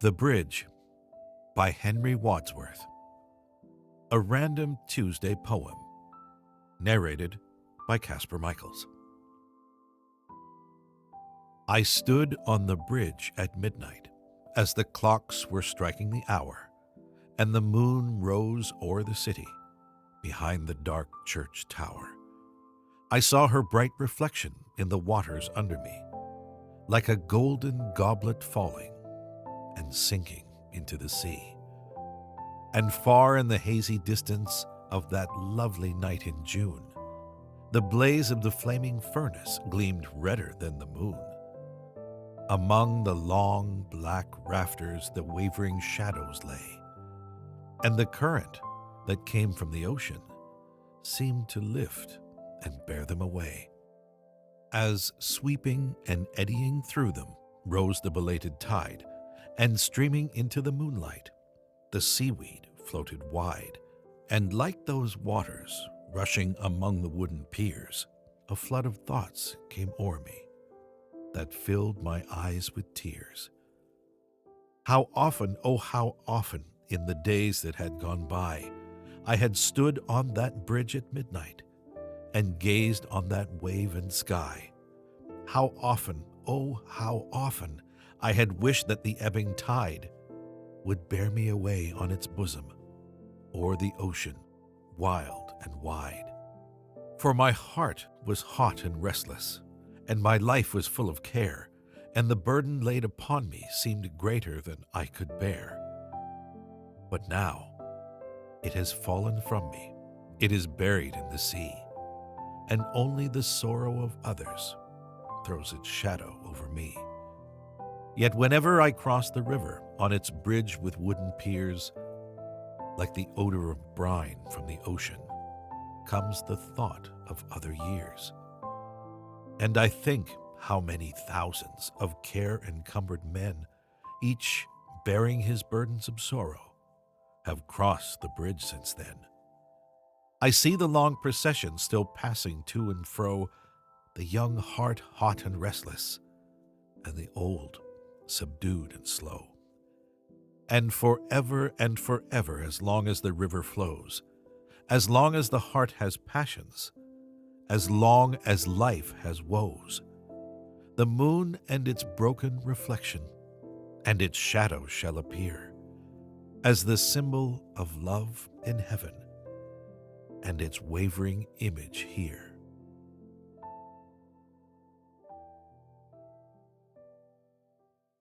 The Bridge by Henry Wadsworth. A random Tuesday poem. Narrated by Casper Michaels. I stood on the bridge at midnight as the clocks were striking the hour, and the moon rose o'er the city behind the dark church tower. I saw her bright reflection in the waters under me, like a golden goblet falling and sinking into the sea. And far in the hazy distance of that lovely night in June, the blaze of the flaming furnace gleamed redder than the moon. Among the long black rafters the wavering shadows lay, and the current that came from the ocean seemed to lift and bear them away. As sweeping and eddying through them rose the belated tide, and streaming into the moonlight, the seaweed floated wide, and like those waters rushing among the wooden piers, a flood of thoughts came o'er me that filled my eyes with tears. How often, oh how often, in the days that had gone by, I had stood on that bridge at midnight and gazed on that wave and sky. How often, oh how often, I had wished that the ebbing tide would bear me away on its bosom, o'er the ocean, wild and wide. For my heart was hot and restless, and my life was full of care, and the burden laid upon me seemed greater than I could bear. But now it has fallen from me, it is buried in the sea, and only the sorrow of others throws its shadow over me. Yet whenever I cross the river on its bridge with wooden piers, like the odor of brine from the ocean, comes the thought of other years. And I think how many thousands of care-encumbered men, each bearing his burdens of sorrow, have crossed the bridge since then. I see the long procession still passing to and fro, the young heart hot and restless, and the old subdued and slow. And forever, as long as the river flows, as long as the heart has passions, as long as life has woes, the moon and its broken reflection and its shadow shall appear as the symbol of love in heaven and its wavering image here.